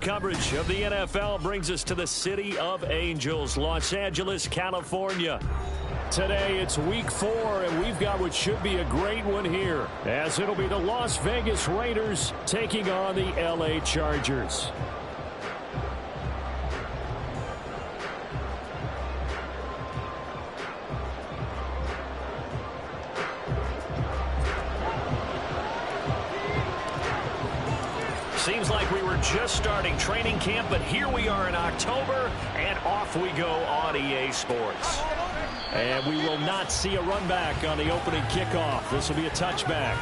Coverage of the NFL brings us to the City of Angels, Los Angeles, California. Today it's week 4, and we've got what should be a great one here, as it'll be the Las Vegas Raiders taking on the LA Chargers. Seems like we were just starting training camp, but here we are in October, and off we go on EA Sports. And we will not see a run back on the opening kickoff. This will be a touchback.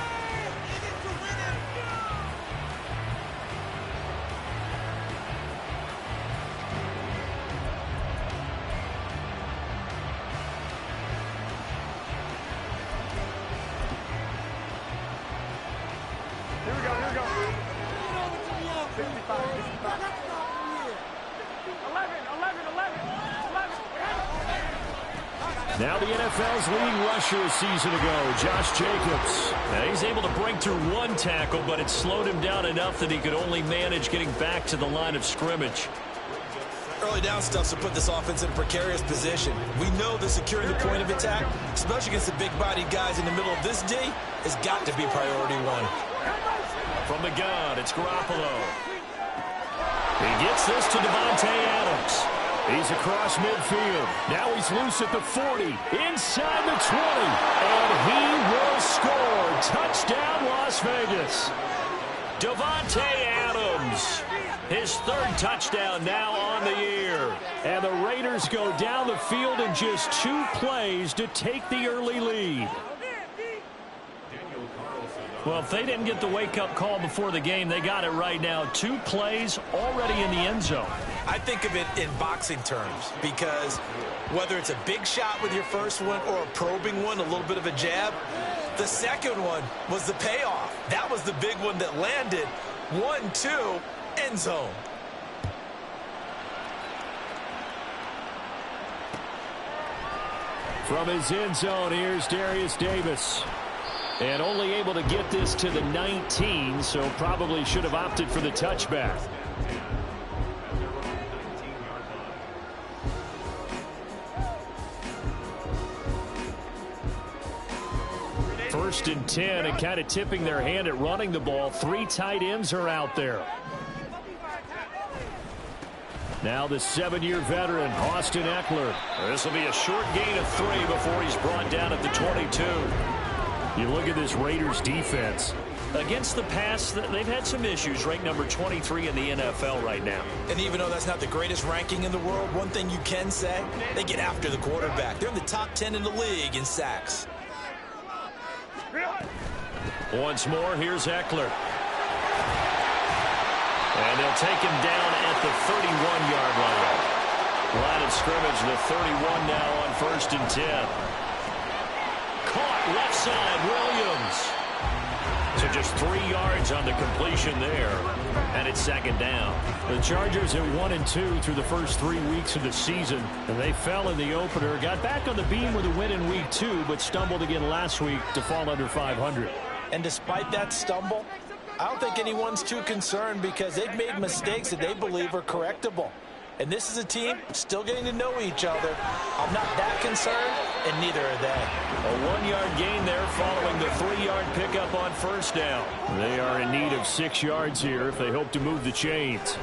Now the NFL's leading rusher a season ago, Josh Jacobs. Now he's able to break through one tackle, but it slowed him down enough that he could only manage getting back to the line of scrimmage. Early down stuff to put this offense in a precarious position. We know that securing the point of attack, especially against the big-bodied guys in the middle of this D, has got to be priority one. From the gun, it's Garoppolo. He gets this to Davante Adams. He's across midfield. Now he's loose at the 40, inside the 20, and he will score. Touchdown, Las Vegas. Davante Adams, his third touchdown now on the year. And the Raiders go down the field in just 2 plays to take the early lead. Well, if they didn't get the wake-up call before the game, they got it right now. 2 plays already in the end zone. I think of it in boxing terms, because whether it's a big shot with your first one or a probing one, a little bit of a jab, the second one was the payoff. That was the big one that landed. 1-2, end zone. From his end zone, here's Darius Davis. And only able to get this to the 19, so probably should have opted for the touchback. First and 10, and kind of tipping their hand at running the ball. 3 tight ends are out there. Now the 7-year veteran, Austin Eckler. This will be a short gain of 3 before he's brought down at the 22. You look at this Raiders defense. Against the pass, they've had some issues. Ranked number 23 in the NFL right now. And even though that's not the greatest ranking in the world, one thing you can say, they get after the quarterback. They're in the top 10 in the league in sacks. Once more, here's Eckler. And they'll take him down at the 31-yard line. Line of scrimmage, the 31 now on 1st and 10. Caught left side, Williams. So just 3 yards on the completion there. And it's 2nd down. The Chargers at 1-2 through the first 3 weeks of the season. And they fell in the opener. Got back on the beam with a win in week 2, but stumbled again last week to fall under 500. And despite that stumble, I don't think anyone's too concerned, because they've made mistakes that they believe are correctable. And this is a team still getting to know each other. I'm not that concerned, and neither are they. A 1-yard gain there following the 3-yard pickup on 1st down. They are in need of 6 yards here if they hope to move the chains.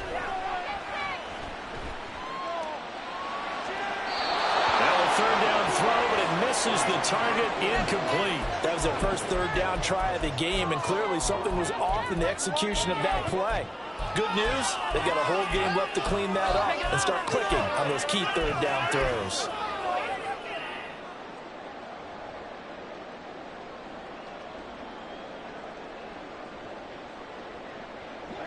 Now a 3rd down throw, but it misses the target, incomplete. That was their first 3rd down try of the game, and clearly something was off in the execution of that play. Good news, they've got a whole game left to clean that up and start clicking on those key 3rd down throws.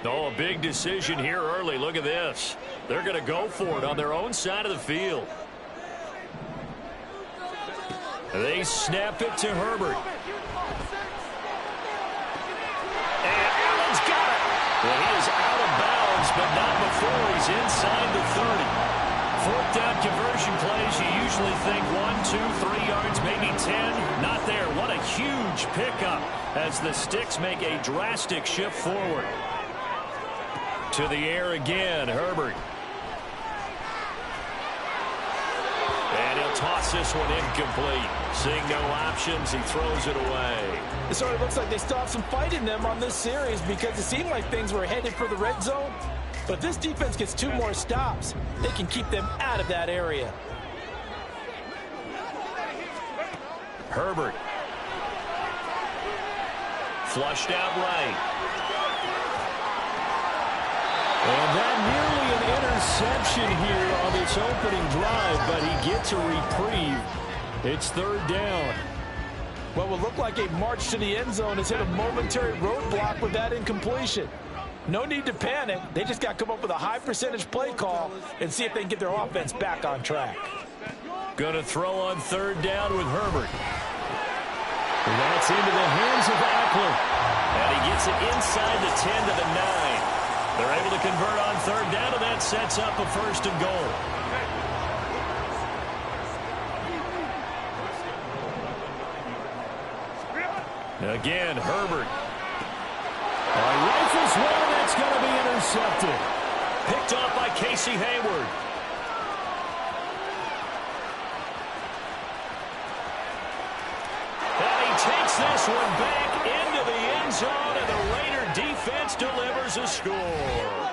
Oh, a big decision here early. Look at this. They're going to go for it on their own side of the field. They snap it to Herbert. And Allen's got it. Well, he is out of bounds, but not before he's inside the 30. 4th down conversion plays, you usually think 1, 2, 3 yards, maybe 10. Not there. What a huge pickup as the Sticks make a drastic shift forward. To the air again, Herbert. And he'll toss this one incomplete. Seeing no options, he throws it away. It sort of looks like they still have some fight in them on this series because it seemed like things were headed for the red zone. But if this defense gets 2 more stops, they can keep them out of that area. Herbert. Flushed out right. And that nearly an interception here on this opening drive, but he gets a reprieve. It's 3rd down. What will look like a march to the end zone has hit a momentary roadblock with that incompletion. No need to panic. They just got to come up with a high percentage play call and see if they can get their offense back on track. Going to throw on 3rd down with Herbert. And that's into the hands of Eckler. And he gets it inside the 10 to the 9. They're able to convert on 3rd down, and that sets up a 1st and goal. Again, Herbert. Rifles one, that's going to be intercepted. Picked off by Casey Hayward. And he takes this one back into the end zone, and the Raider defense delivers a score.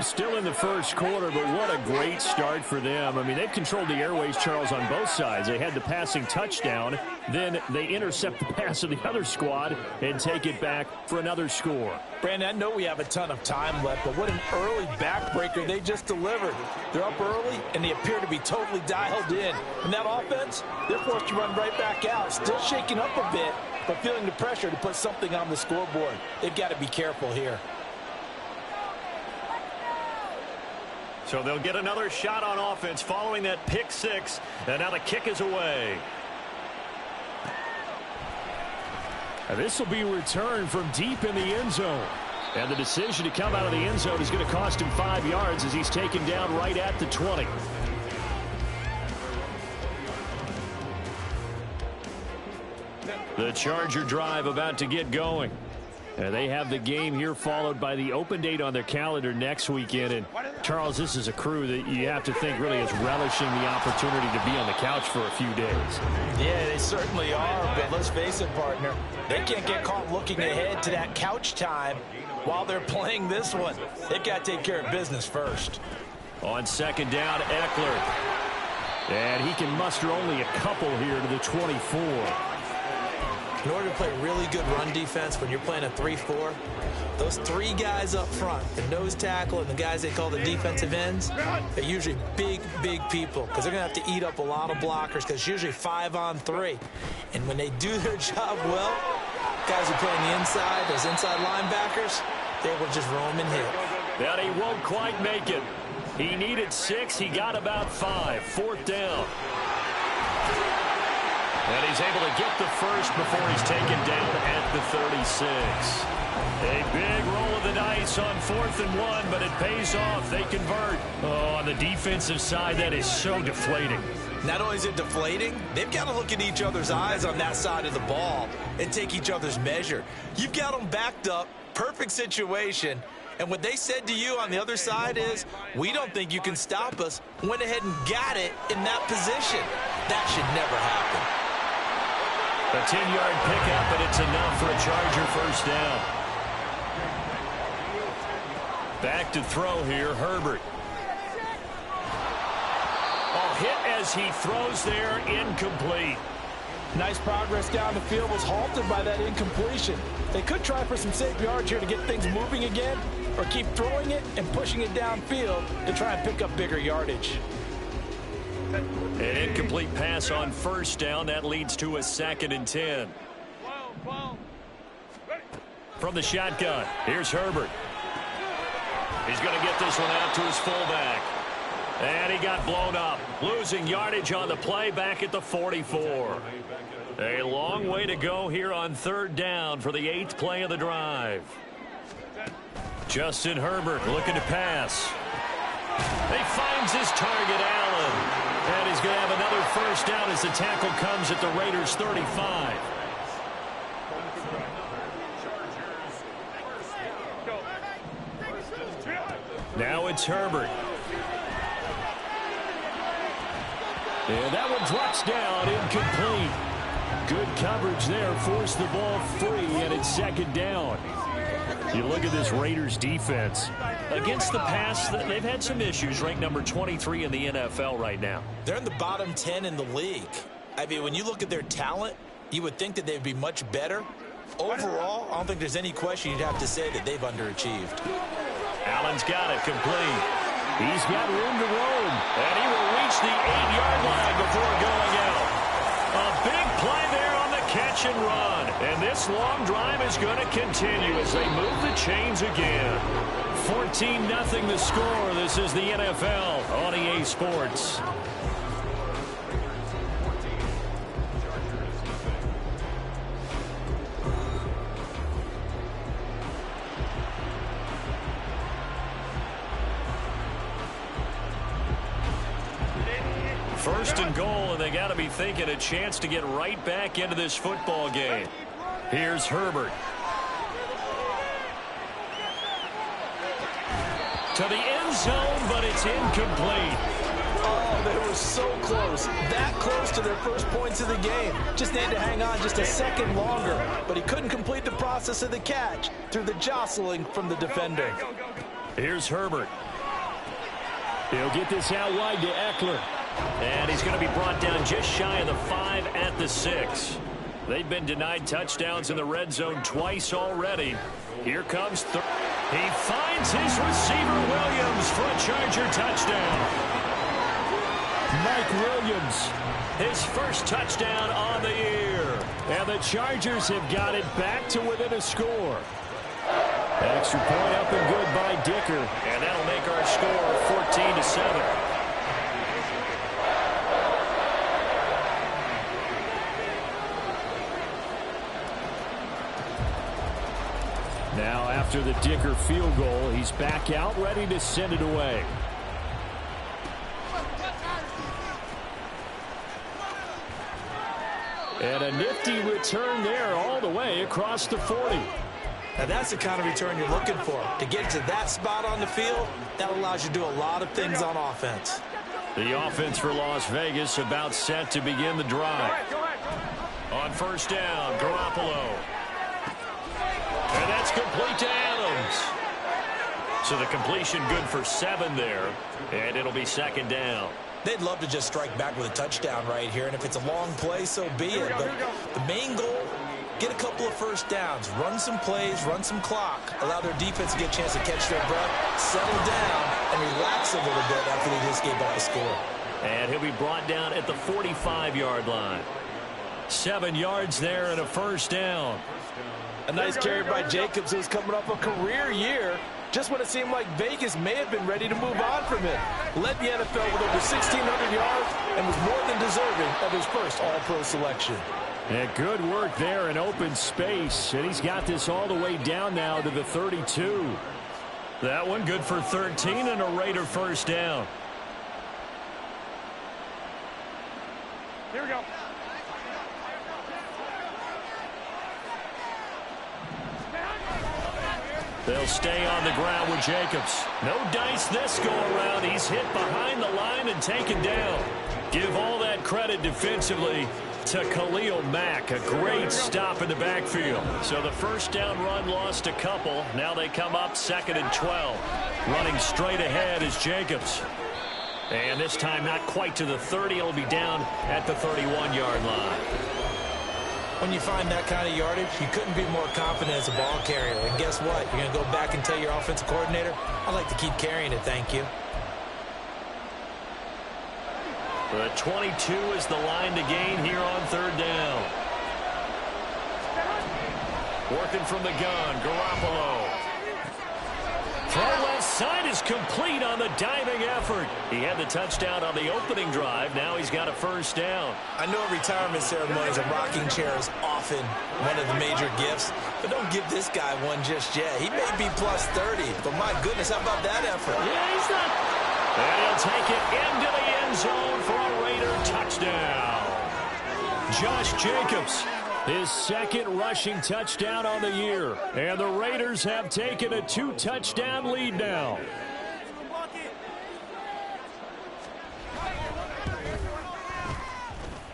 Still in the 1st quarter, but what a great start for them. I mean, they've controlled the airways, Charles, on both sides. They had the passing touchdown. Then they intercept the pass of the other squad and take it back for another score. Brandon, I know we have a ton of time left, but what an early backbreaker they just delivered. They're up early, and they appear to be totally dialed in. And that offense, they're forced to run right back out, still shaking up a bit, but feeling the pressure to put something on the scoreboard. They've got to be careful here. So they'll get another shot on offense following that pick 6, and now the kick is away. And this will be returned from deep in the end zone. And the decision to come out of the end zone is going to cost him 5 yards as he's taken down right at the 20. The Charger drive about to get going. And they have the game here followed by the open date on their calendar next weekend. And, Charles, this is a crew that you have to think really is relishing the opportunity to be on the couch for a few days. Yeah, they certainly are. But let's face it, partner, they can't get caught looking ahead to that couch time while they're playing this one. They've got to take care of business first. On 2nd down, Eckler. And he can muster only a couple here to the 24. In order to play really good run defense when you're playing a 3-4, those 3 guys up front, the nose tackle and the guys they call the defensive ends, are usually big, big people because they're going to have to eat up a lot of blockers because it's usually 5-on-3. And when they do their job well, guys who play on the inside, those inside linebackers, they will just roam and hit. But he won't quite make it. He needed 6. He got about 5. 4th down. And he's able to get the first before he's taken down at the 36. A big roll of the dice on 4th and 1, but it pays off. They convert. Oh, on the defensive side, that is so deflating. Not only is it deflating, they've got to look in each other's eyes on that side of the ball and take each other's measure. You've got them backed up, perfect situation, and what they said to you on the other side is, we don't think you can stop us. Went ahead and got it in that position. That should never happen. A 10-yard pickup, and it's enough for a Charger 1st down. Back to throw here, Herbert. Oh, hit as he throws there, incomplete. Nice progress down the field was halted by that incompletion. They could try for some safe yards here to get things moving again, or keep throwing it and pushing it downfield to try and pick up bigger yardage. An incomplete pass on 1st down. That leads to a 2nd and 10. From the shotgun, here's Herbert. He's going to get this one out to his fullback. And he got blown up. Losing yardage on the play back at the 44. A long way to go here on 3rd down for the 8th play of the drive. Justin Herbert looking to pass. He finds his target, Allen. And he's going to have another 1st down as the tackle comes at the Raiders' 35. Now it's Herbert. And that one drops down, incomplete. Good coverage there, forced the ball free, and it's second down. You look at this Raiders defense. Against the pass, they've had some issues, ranked number 23 in the NFL right now. They're in the bottom 10 in the league. I mean, when you look at their talent, you would think that they'd be much better. Overall, I don't think there's any question you'd have to say that they've underachieved. Allen's got it complete. He's got room to roam, and he will reach the 8-yard line before going out. A big play there on the catch and run. And this long drive is going to continue as they move the chains again. 14-0 the score. This is the NFL on EA Sports. First and goal, and they got to be thinking a chance to get right back into this football game. Here's Herbert. To the end zone, but it's incomplete. Oh, they were so close. That close to their first points of the game. Just needed to hang on just a second longer. But he couldn't complete the process of the catch through the jostling from the defender. Here's Herbert. He'll get this out wide to Eckler. And he's going to be brought down just shy of the 5 at the 6. They've been denied touchdowns in the red zone twice already. Here comes he finds his receiver Williams for a Charger touchdown. Mike Williams, his first touchdown on the year. And the Chargers have got it back to within a score. Extra point up and good by Dicker. And that'll make our score 14-7. Now, after the Dicker field goal, he's back out, ready to send it away. And a nifty return there all the way across the 40. Now, that's the kind of return you're looking for. To get to that spot on the field, that allows you to do a lot of things on offense. The offense for Las Vegas about set to begin the drive. On first down, Garoppolo. And that's complete to Adams. So the completion good for 7 there. And it'll be second down. They'd love to just strike back with a touchdown right here. And if it's a long play, so be it. But the main goal, get a couple of first downs. Run some plays, run some clock. Allow their defense to get a chance to catch their breath, settle down, and relax a little bit after they just gave up a score. And he'll be brought down at the 45-yard line. 7 yards there and a first down. A nice carry by Jacobs, who's coming up a career year, just when it seemed like Vegas may have been ready to move on from him. Led the NFL with over 1,600 yards and was more than deserving of his first All-Pro selection. And good work there in open space. And he's got this all the way down now to the 32. That one good for 13 and a Raider first down. Here we go. They'll stay on the ground with Jacobs. No dice this go-around. He's hit behind the line and taken down. Give all that credit defensively to Khalil Mack. A great stop in the backfield. So the first down run lost a couple. Now they come up 2nd and 12. Running straight ahead is Jacobs. And this time not quite to the 30. It'll be down at the 31-yard line. When you find that kind of yardage, you couldn't be more confident as a ball carrier. And guess what? You're going to go back and tell your offensive coordinator, I'd like to keep carrying it, thank you. The 22 is the line to gain here on 3rd down. Working from the gun, Garoppolo. Throw left side is complete on the diving effort. He had the touchdown on the opening drive. Now he's got a first down. I know retirement ceremonies, a rocking chair is often one of the major gifts, but don't give this guy one just yet. He may be plus 30, but my goodness, how about that effort? Yeah, he's not. And he'll take it into the end zone for a Raider touchdown. Josh Jacobs, his 2nd rushing touchdown on the year. And the Raiders have taken a 2-touchdown lead now.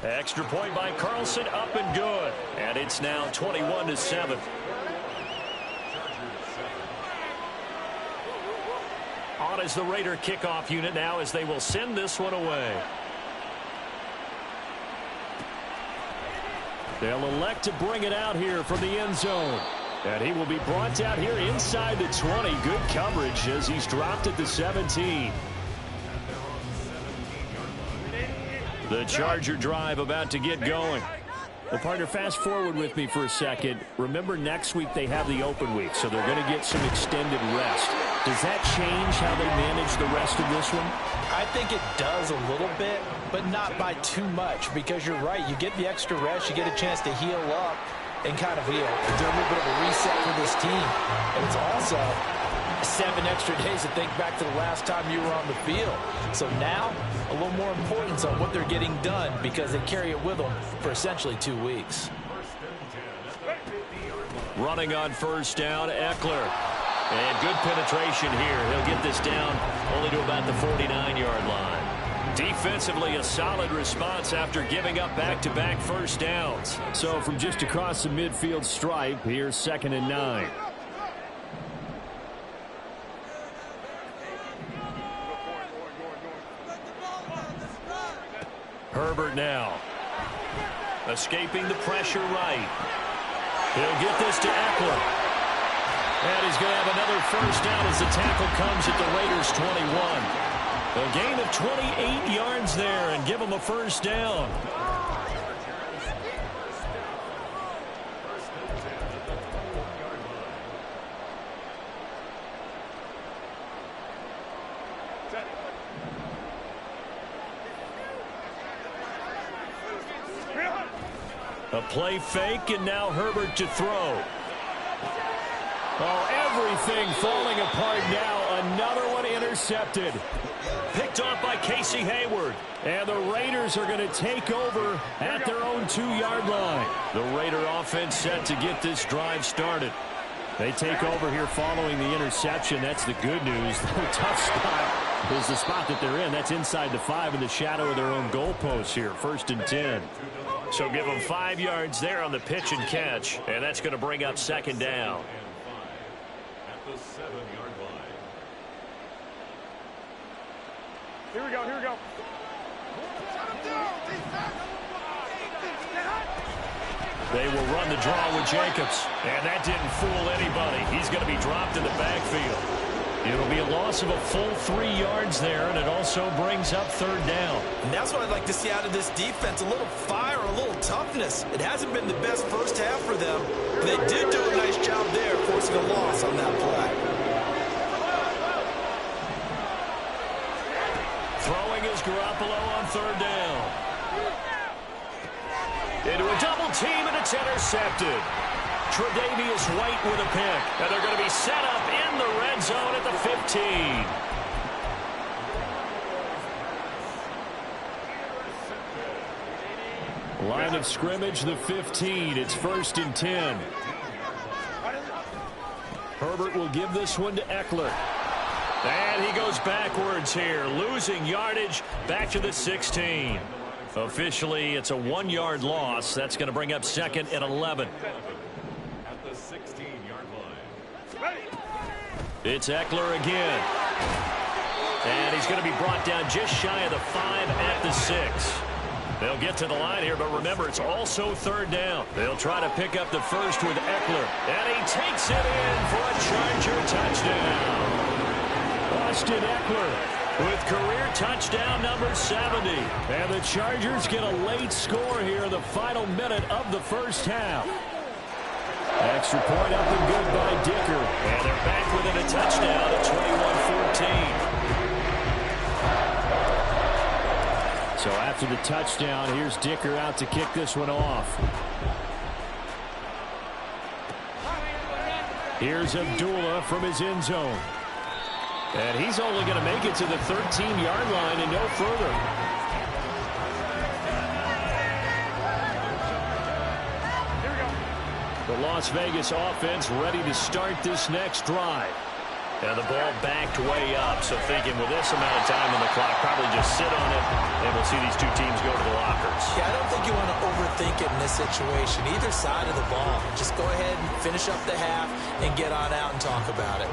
Extra point by Carlson, up and good. And it's now 21-7. On is the Raider kickoff unit now as they will send this one away. They'll elect to bring it out here from the end zone. And he will be brought down here inside the 20. Good coverage as he's dropped at the 17. The Charger drive about to get going. Well, partner, fast forward with me for a second. Remember, next week they have the open week, so they're going to get some extended rest. Does that change how they manage the rest of this one? I think it does a little bit, but not by too much, because you're right. You get the extra rest. You get a chance to heal up and kind of, do a little bit of a reset for this team. And it's also 7 extra days to think back to the last time you were on the field. So now, a little more importance on what they're getting done because they carry it with them for essentially 2 weeks. Running on first down, Eckler. And good penetration here. He'll get this down only to about the 49-yard line. Defensively, a solid response after giving up back-to-back first downs. So from just across the midfield stripe, here's 2nd and 9. Herbert now. Escaping the pressure right. He'll get this to Eckler. And he's going to have another first down as the tackle comes at the Raiders' 21. A gain of 28 yards there and give them a first down. A play fake, and now Herbert to throw. Oh, everything falling apart now. Another one intercepted. Picked off by Casey Hayward. And the Raiders are going to take over at their own 2-yard line. The Raider offense set to get this drive started. They take over here following the interception. That's the good news. The tough spot is the spot that they're in. That's inside the 5 in the shadow of their own goalpost here. 1st and 10. So give them 5 yards there on the pitch and catch. And that's going to bring up 2nd down. At the 7-yard line. Here we go, here we go. They will run the draw with Jacobs. And that didn't fool anybody. He's going to be dropped in the backfield. It'll be a loss of a full 3 yards there, and it also brings up 3rd down. And that's what I'd like to see out of this defense, a little fire, a little toughness. It hasn't been the best first half for them. But they did do a nice job there, forcing a loss on that play. Throwing is Garoppolo on 3rd down. Into a double team, and it's intercepted. Tre'Davious White with a pick. And they're going to be set up in the red zone at the 15. Line of scrimmage, the 15. It's 1st and 10. Herbert will give this one to Eckler. And he goes backwards here, losing yardage back to the 16. Officially, it's a 1-yard loss. That's going to bring up 2nd and 11. At the 16-yard line. It's Eckler again. And he's going to be brought down just shy of the 5 at the 6. They'll get to the line here, but remember, it's also 3rd down. They'll try to pick up the first with Eckler. And he takes it in for a Charger touchdown. Austin Eckler with career touchdown number 70. And the Chargers get a late score here in the final minute of the first half. Extra point up and good by Dicker. And they're back within a touchdown at 21-14. So after the touchdown, here's Dicker out to kick this one off. Here's Abdullah from his end zone. And he's only going to make it to the 13-yard line and no further. The Las Vegas offense ready to start this next drive. And the ball backed way up, so thinking with this amount of time on the clock, probably just sit on it, and we'll see these two teams go to the lockers. Yeah, I don't think you want to overthink it in this situation. Either side of the ball. Just go ahead and finish up the half and get on out and talk about it.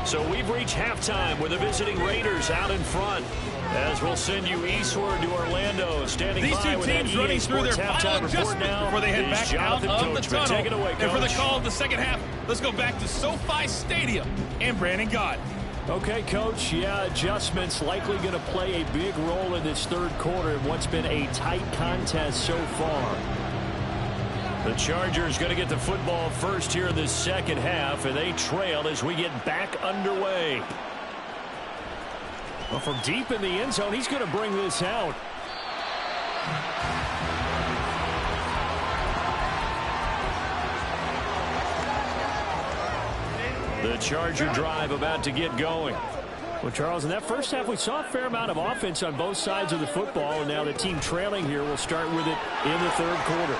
So we've reached halftime with the visiting Raiders out in front. As we'll send you eastward to Orlando. Standing These by two with teams running through their final adjustment before they head back out of the tunnel. Take it away, Coach. And for the call of the second half, let's go back to SoFi Stadium and Brandon Gott. Okay, Coach. Yeah, adjustments likely going to play a big role in this third quarter in what's been a tight contest so far. The Chargers going to get the football first here in this second half, and they trail as we get back underway. Well, from deep in the end zone, he's going to bring this out. The Charger drive about to get going. Well, Charles, in that first half, we saw a fair amount of offense on both sides of the football, and now the team trailing here will start with it in the third quarter.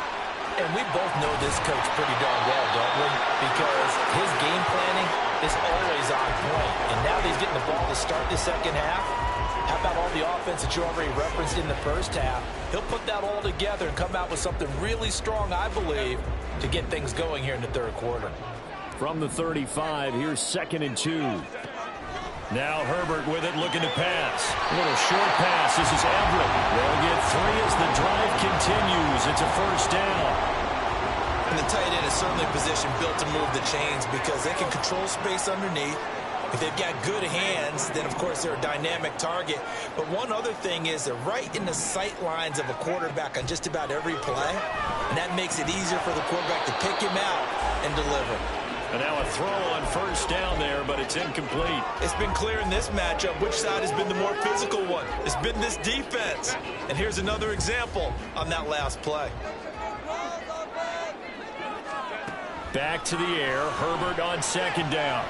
And we both know this coach pretty darn well, don't we? Because his game planning is always on point. And now that he's getting the ball to start the second half, how about all the offense that you already referenced in the first half? He'll put that all together and come out with something really strong, I believe, to get things going here in the third quarter. From the 35, here's 2nd and 2. Now Herbert with it, looking to pass. A little short pass. This is Everett. They'll get 3 as the drive continues. It's a first down. And the tight end is certainly a position built to move the chains because they can control space underneath. If they've got good hands, then, of course, they're a dynamic target. But one other thing is they're right in the sight lines of a quarterback on just about every play. And that makes it easier for the quarterback to pick him out and deliver. And now a throw on first down there, but it's incomplete. It's been clear in this matchup which side has been the more physical one. It's been this defense. And here's another example on that last play. Back to the air. Herbert on second down.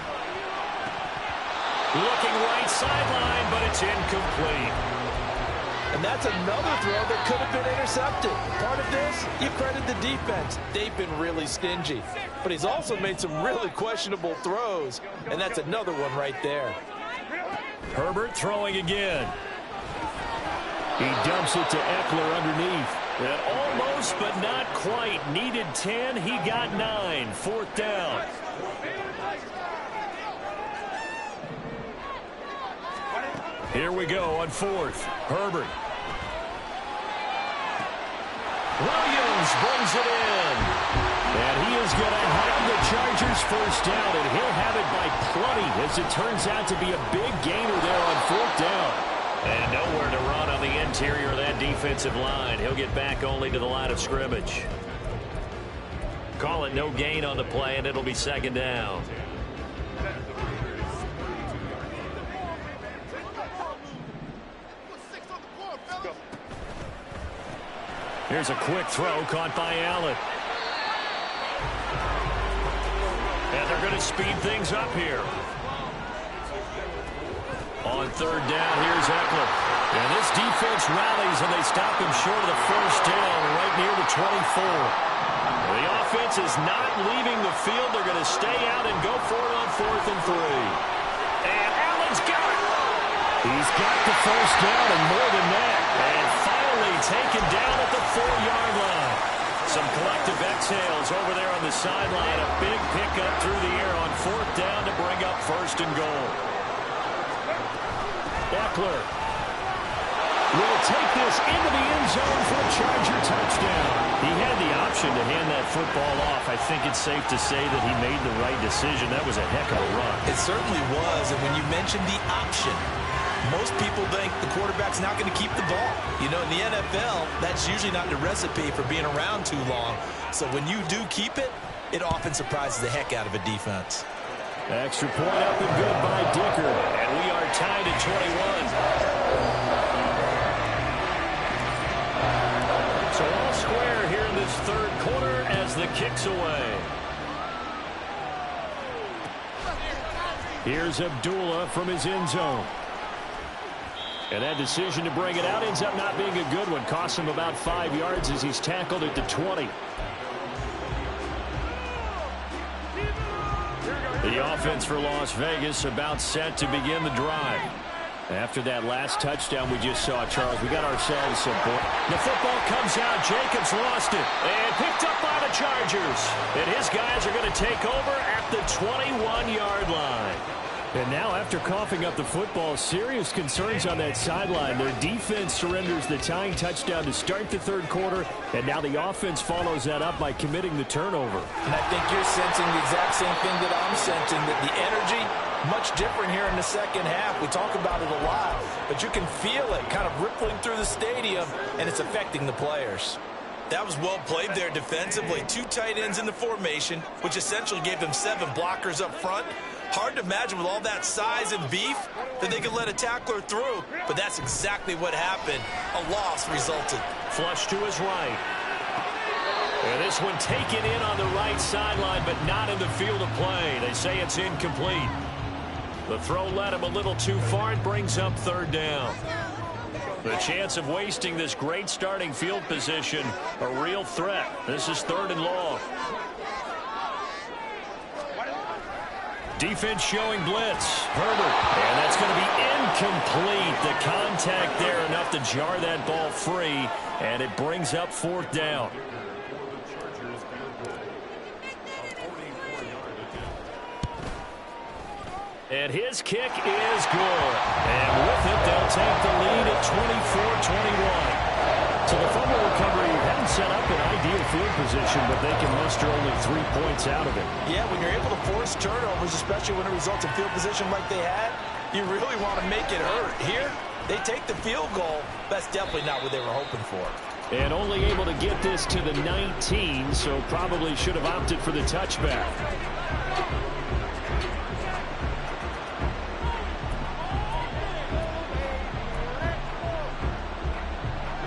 Looking right sideline, but it's incomplete. And that's another throw that could have been intercepted. Part of this, you credit the defense. They've been really stingy. But he's also made some really questionable throws. And that's another one right there. Herbert throwing again. He dumps it to Eckler underneath. And almost, but not quite. Needed 10. He got 9. 4th down. Here we go on 4th. Herbert. Williams brings it in. And he is going to have the Chargers first down, and he'll have it by plenty as it turns out to be a big gainer there on 4th down. And nowhere to run on the interior of that defensive line. He'll get back only to the line of scrimmage. Call it no gain on the play, and it'll be 2nd down. Here's a quick throw caught by Allen. And they're going to speed things up here. On 3rd down, here's Eckler. And this defense rallies, and they stop him short of the first down right near the 24. The offense is not leaving the field. They're going to stay out and go for it on 4th and 3. And Allen's got it. He's got the first down and more than that. And finally taken down at the 4-yard line. Some collective exhales over there on the sideline. A big pickup through the air on 4th down to bring up 1st and goal. Eckler will take this into the end zone for a Charger touchdown. He had the option to hand that football off. I think it's safe to say that he made the right decision. That was a heck of a run. It certainly was, and when you mentioned the option, most people think the quarterback's not going to keep the ball. You know, in the NFL, that's usually not the recipe for being around too long. So when you do keep it, it often surprises the heck out of a defense. Extra point up and good by Dicker. And we are tied at 21. So all square here in this third quarter as the kick's away. Here's Abdullah from his end zone. And that decision to bring it out ends up not being a good one. Costs him about 5 yards as he's tackled at the 20. The offense for Las Vegas about set to begin the drive. After that last touchdown we just saw, Charles, we got ourselves some points. The football comes out. Jacobs lost it. And picked up by the Chargers. And his guys are going to take over at the 21-yard line. And now, after coughing up the football, serious concerns on that sideline. Their defense surrenders the tying touchdown to start the third quarter, and now the offense follows that up by committing the turnover. And I think you're sensing the exact same thing that I'm sensing, that the energy, much different here in the second half. We talk about it a lot, but you can feel it kind of rippling through the stadium, and it's affecting the players. That was well played there defensively. 2 tight ends in the formation, which essentially gave them 7 blockers up front. Hard to imagine with all that size and beef that they could let a tackler through, but that's exactly what happened. A loss resulted. Flush to his right. And this one taken in on the right sideline, but not in the field of play. They say it's incomplete. The throw led him a little too far. It brings up third down. The chance of wasting this great starting field position, a real threat. This is 3rd and long. Defense showing blitz. Herbert. And that's going to be incomplete. The contact there enough to jar that ball free. And it brings up 4th down. And his kick is good. And with it, they'll take the lead at 24-21. So the fumble recovery hadn't set up an ideal field position, but they can muster only 3 points out of it. Yeah, when you're able to force turnovers, especially when it results in field position like they had, you really want to make it hurt. Here, they take the field goal. That's definitely not what they were hoping for. And only able to get this to the 19, so probably should have opted for the touchback.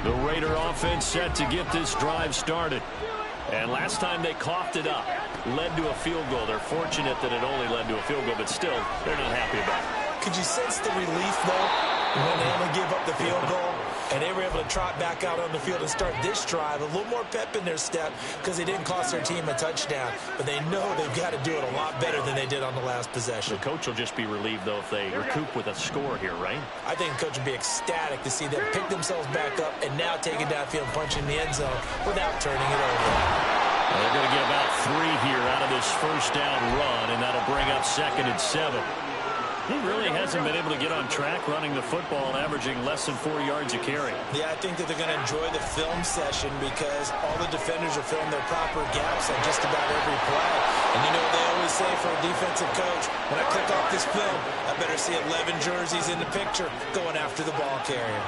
The Raider offense set to get this drive started. And last time they coughed it up, led to a field goal. They're fortunate that it only led to a field goal, but still, they're not happy about it. Could you sense the relief, though, when they only gave up the field goal? And they were able to trot back out on the field and start this drive. A little more pep in their step because they didn't cost their team a touchdown. But they know they've got to do it a lot better than they did on the last possession. The coach will just be relieved, though, if they recoup with a score here, right? I think the coach would be ecstatic to see them pick themselves back up and now take it downfield and punch in the end zone without turning it over. Well, they're going to get about 3 here out of this first down run, and that'll bring up 2nd and 7. He really hasn't been able to get on track running the football and averaging less than 4 yards a carry. Yeah, I think that they're going to enjoy the film session because all the defenders are filling their proper gaps on just about every play. And you know what they always say for a defensive coach, when I click off this film, I better see 11 jerseys in the picture going after the ball carrier.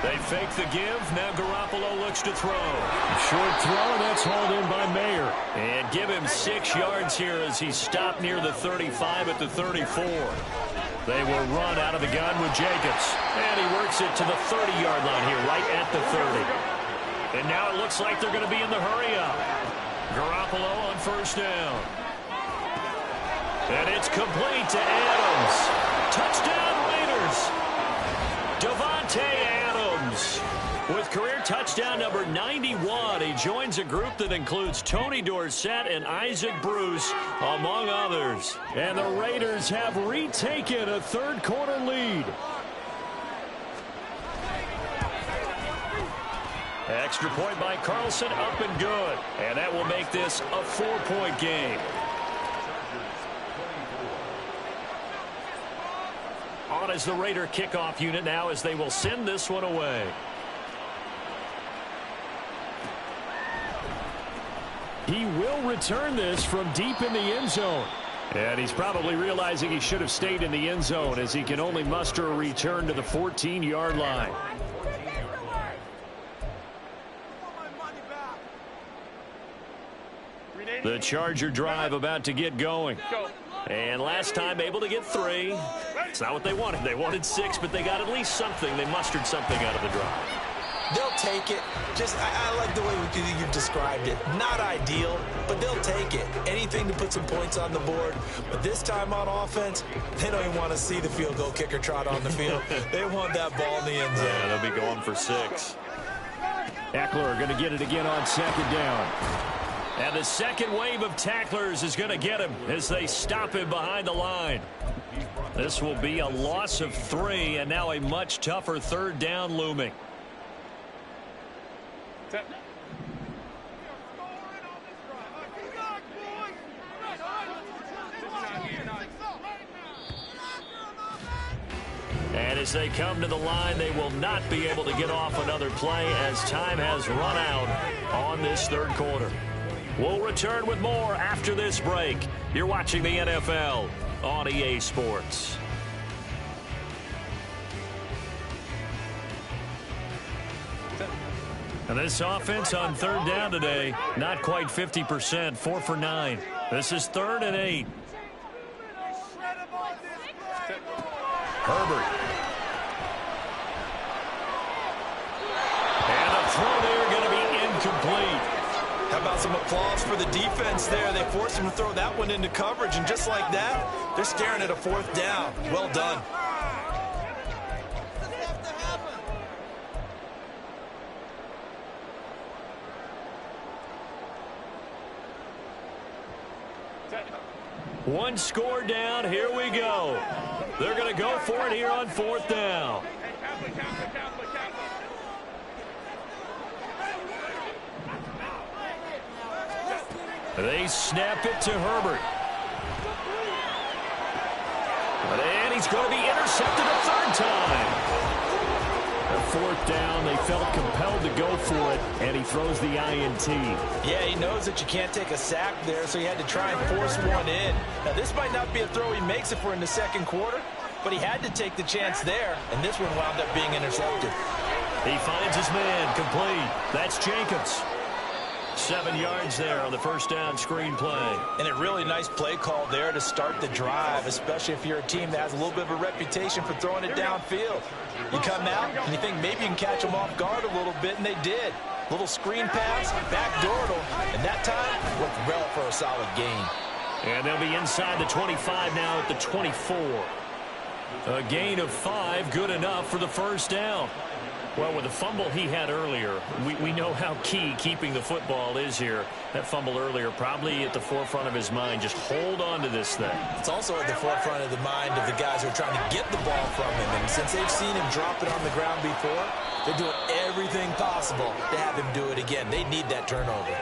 They fake the give. Now Garoppolo looks to throw. Short throw, and that's hauled in by Mayer. And give him 6 yards here as he's stopped near the 35 at the 34. They will run out of the gun with Jacobs. And he works it to the 30-yard line here, right at the 30. And now it looks like they're going to be in the hurry-up. Garoppolo on first down. And it's complete to Adams. Touchdown, Raiders. Devontae Adams with career touchdown number 91. He joins a group that includes Tony Dorsett and Isaac Bruce, among others. And the Raiders have retaken a third-quarter lead. Extra point by Carlson, up and good. And that will make this a 4-point game. On as the Raider kickoff unit now as they will send this one away. He will return this from deep in the end zone. And he's probably realizing he should have stayed in the end zone as he can only muster a return to the 14-yard line. The Charger drive about to get going. And last time able to get 3. It's not what they wanted. They wanted 6, but they got at least something. They mustered something out of the drive. They'll take it. I like the way you've described it. Not ideal, but they'll take it. Anything to put some points on the board. But this time on offense, they don't even want to see the field goal kicker trot on the field. They want that ball in the end zone. Yeah, they'll be going for 6. Eckler going to get it again on 2nd down. And the second wave of tacklers is going to get him as they stop him behind the line. This will be a loss of 3, and now a much tougher 3rd down looming. And as they come to the line, they will not be able to get off another play as time has run out on this 3rd quarter. We'll return with more after this break. You're watching the NFL on EA Sports. And this offense on 3rd down today, not quite 50%, 4 for 9. This is 3rd and 8. Herbert. And the throw there going to be incomplete. How about some applause for the defense there? They forced him to throw that one into coverage, and just like that, they're staring at a 4th down. Well done. One score down. Here we go. They're going to go for it here on 4th down. They snap it to Herbert. And he's going to be intercepted a 3rd time. A 4th down, they felt compelled to go for it, and he throws the INT. Yeah, he knows that you can't take a sack there, so he had to try and force one in. Now, this might not be a throw he makes if we're in the 2nd quarter, but he had to take the chance there, and this one wound up being intercepted. He finds his man, complete. That's Jacobs. 7 yards there on the 1st down screen play. And a really nice play call there to start the drive, especially if you're a team that has a little bit of a reputation for throwing it downfield. You come out and you think maybe you can catch them off guard a little bit, and they did. Little screen pass, backdoored them, and that time went well for a solid gain. And they'll be inside the 25 now at the 24. A gain of 5, good enough for the 1st down. Well, with the fumble he had earlier, we know how key keeping the football is here. That fumble earlier probably at the forefront of his mind. Just hold on to this thing. It's also at the forefront of the mind of the guys who are trying to get the ball from him. And since they've seen him drop it on the ground before, they're doing everything possible to have him do it again. They need that turnover.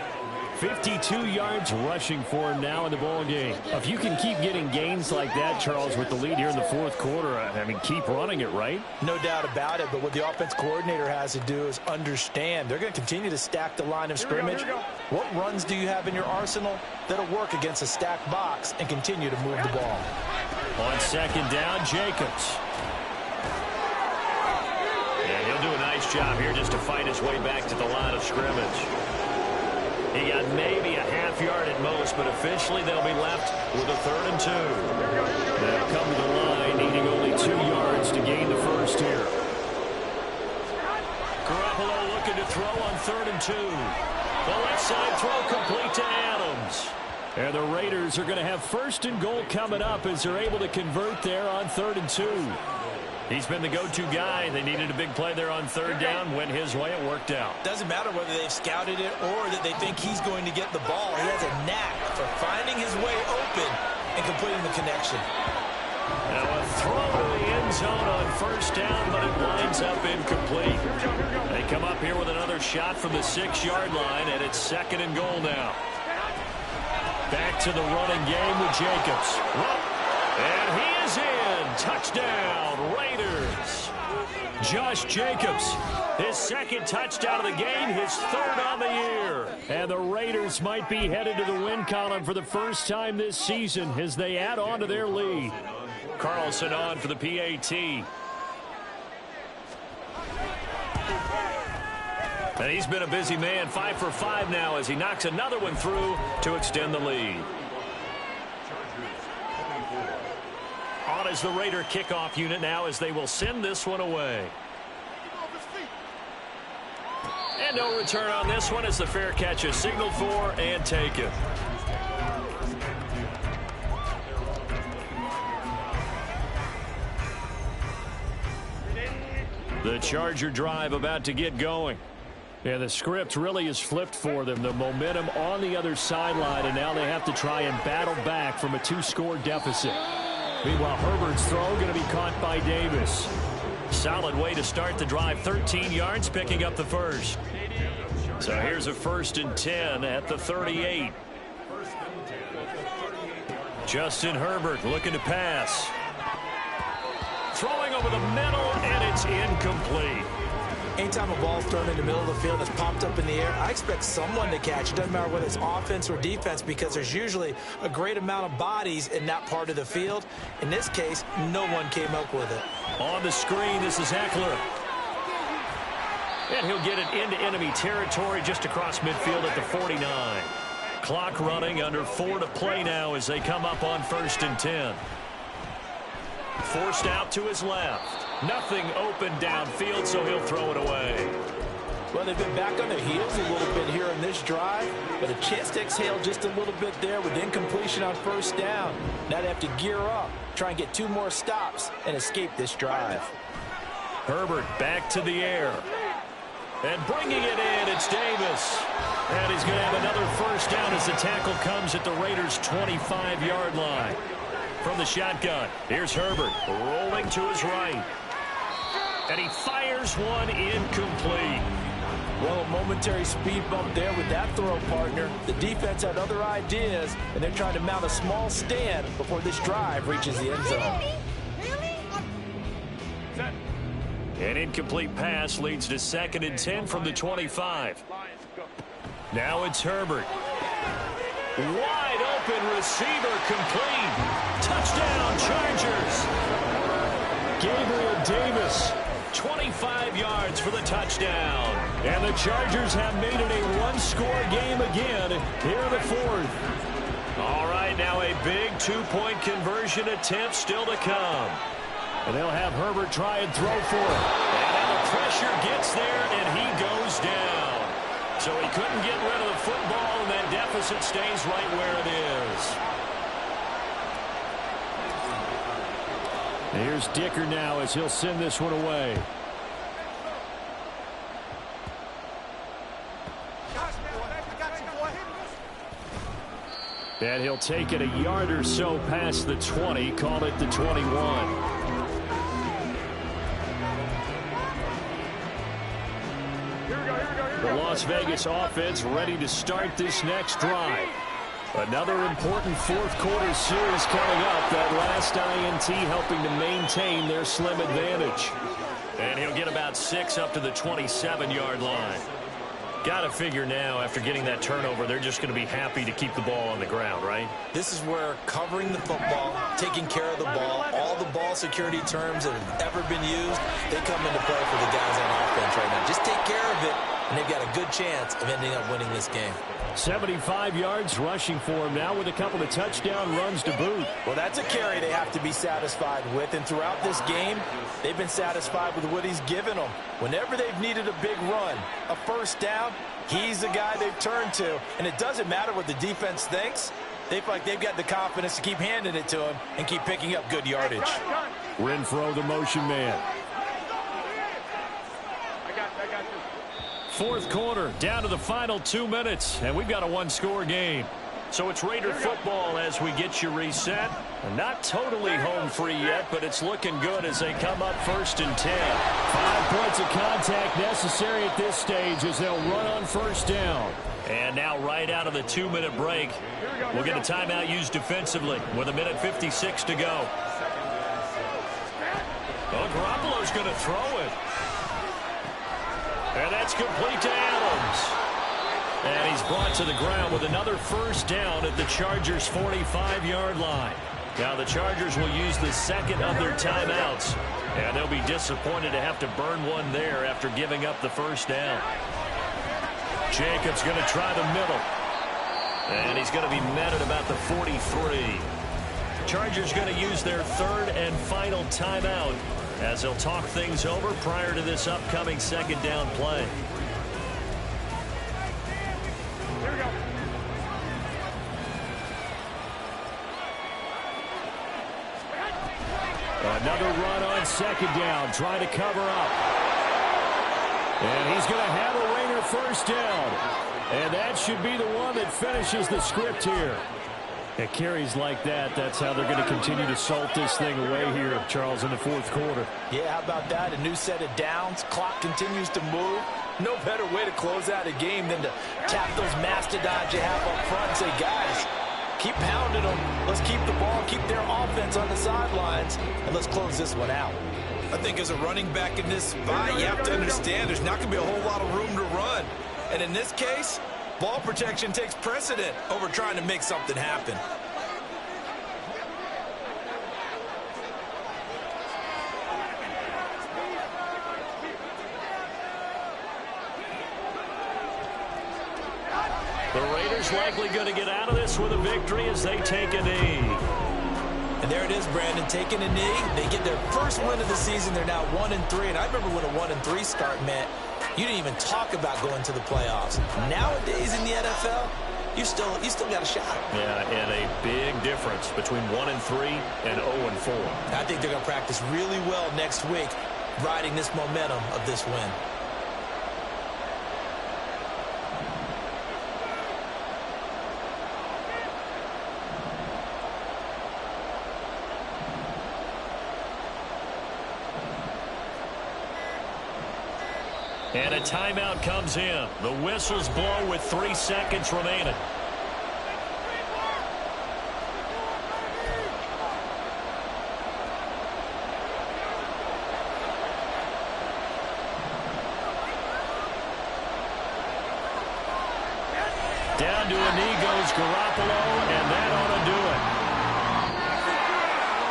52 yards rushing for him now in the ball game. If you can keep getting gains like that, Charles, with the lead here in the 4th quarter, I mean, keep running it, right? No doubt about it, but what the offense coordinator has to do is understand. They're going to continue to stack the line of scrimmage. What runs do you have in your arsenal that'll work against a stacked box and continue to move the ball? On 2nd down, Jacobs. And he'll do a nice job here just to fight his way back to the line of scrimmage. He got maybe a half yard at most, but officially they'll be left with a 3rd and 2. They'll come to the line, needing only 2 yards to gain the 1st here. Garoppolo looking to throw on 3rd and 2. The left side throw complete to Adams. And the Raiders are going to have 1st and goal coming up as they're able to convert there on 3rd and 2. He's been the go-to guy. They needed a big play there on 3rd down. Went his way. It worked out. Doesn't matter whether they've scouted it or that they think he's going to get the ball. He has a knack for finding his way open and completing the connection. Now a throw to the end zone on 1st down, but it winds up incomplete. They come up here with another shot from the 6-yard line, and it's 2nd and goal now. Back to the running game with Jacobs. And he is in. Touchdown, Raiders. Josh Jacobs, his 2nd touchdown of the game, his 3rd on the year. And the Raiders might be headed to the win column for the first time this season as they add on to their lead. Carlson on for the PAT. And he's been a busy man, 5 for 5 now as he knocks another one through to extend the lead. On is the Raider kickoff unit now as they will send this one away. And no return on this one as the fair catch is signaled for and taken. The Charger drive about to get going. And the script really is flipped for them. The momentum on the other sideline, and now they have to try and battle back from a 2-score deficit. Meanwhile, Herbert's throw going to be caught by Davis. Solid way to start the drive. 13 yards, picking up the first. So here's a 1st and 10 at the 38. Justin Herbert looking to pass. Throwing over the middle, and it's incomplete. Anytime a ball's thrown in the middle of the field that's popped up in the air, I expect someone to catch. It doesn't matter whether it's offense or defense because there's usually a great amount of bodies in that part of the field. In this case, no one came up with it. On the screen, this is Eckler. And he'll get it into enemy territory just across midfield at the 49. Clock running, under 4 to play now as they come up on 1st and 10. Forced out to his left. Nothing open downfield, so he'll throw it away. Well, they've been back on their heels a little bit here in this drive, but a chance to exhale just a little bit there with incompletion on 1st down. Now they have to gear up, try and get 2 more stops, and escape this drive. Herbert back to the air. And bringing it in, it's Davis. And he's going to have another 1st down as the tackle comes at the Raiders' 25-yard line. From the shotgun, here's Herbert rolling to his right. And he fires one incomplete. Well, a momentary speed bump there with that throw, partner. The defense had other ideas, and they're trying to mount a small stand before this drive reaches the end zone. An incomplete pass leads to 2nd and 10 from the 25. Now it's Herbert. Wide open receiver complete. Touchdown, Chargers. Gabriel Davis, 25 yards for the touchdown. And the Chargers have made it a 1-score game again here in the 4th. All right, now a big 2-point conversion attempt still to come. And they'll have Herbert try and throw for it. And now the pressure gets there, and he goes down. So he couldn't get rid of the football, and that deficit stays right where it is. And here's Dicker now as he'll send this one away. And he'll take it a yard or so past the 20, call it the 21. The Las Vegas offense ready to start this next drive. Another important 4th quarter series coming up. That last INT helping to maintain their slim advantage. And he'll get about 6 up to the 27-yard line. Got to figure now, after getting that turnover, they're just going to be happy to keep the ball on the ground, right? This is where covering the football, taking care of the ball, all the ball security terms that have ever been used, they come into play for the guys on offense right now. Just take care of it, and they've got a good chance of ending up winning this game. 75 yards rushing for him now with a couple of touchdown runs to boot. Well, that's a carry they have to be satisfied with, and throughout this game, they've been satisfied with what he's given them. Whenever they've needed a big run, a 1st down, he's the guy they've turned to, and it doesn't matter what the defense thinks. They feel like they've got the confidence to keep handing it to him and keep picking up good yardage. Renfro, the motion man. 4th quarter, down to the final 2 minutes, and we've got a 1-score game. So it's Raider football as we get you reset. Not totally home free yet, but it's looking good as they come up 1st and 10. 5 points of contact necessary at this stage as they'll run on 1st down. And now right out of the 2-minute break, we'll get a timeout used defensively with 1:56 to go. Well, Garoppolo's going to throw it. And that's complete to Adams. And he's brought to the ground with another 1st down at the Chargers' 45-yard line. Now the Chargers will use the 2nd of their timeouts. And they'll be disappointed to have to burn one there after giving up the 1st down. Jacobs going to try the middle. And he's going to be met at about the 43. Chargers going to use their 3rd and final timeout as they'll talk things over prior to this upcoming 2nd down play. Another run on second down, trying to cover up. And he's going to have a ringer first down. And that should be the one that finishes the script here. At carries like that, that's how they're going to continue to salt this thing away here, Charles, in the fourth quarter. Yeah, how about that? A new set of downs. Clock continues to move. No better way to close out a game than to tap those mastodons you have up front and say, guys, keep pounding them. Let's keep the ball, keep their offense on the sidelines, and let's close this one out. I think as a running back in this spot, you have to understand there's not going to be a whole lot of room to run. And in this case, ball protection takes precedent over trying to make something happen. The Raiders likely going to get out of this with a victory as they take a knee. And there it is, Brandon, taking a knee. They get their first win of the season. They're now 1-3. And I remember when a 1-3 start meant you didn't even talk about going to the playoffs. Nowadays in the NFL, you still got a shot. Yeah, and a big difference between 1-3 and 0-4. I think they're going to practice really well next week, riding this momentum of this win. And a timeout comes in. The whistles blow with 3 seconds remaining. Down to a knee goes Garoppolo, and that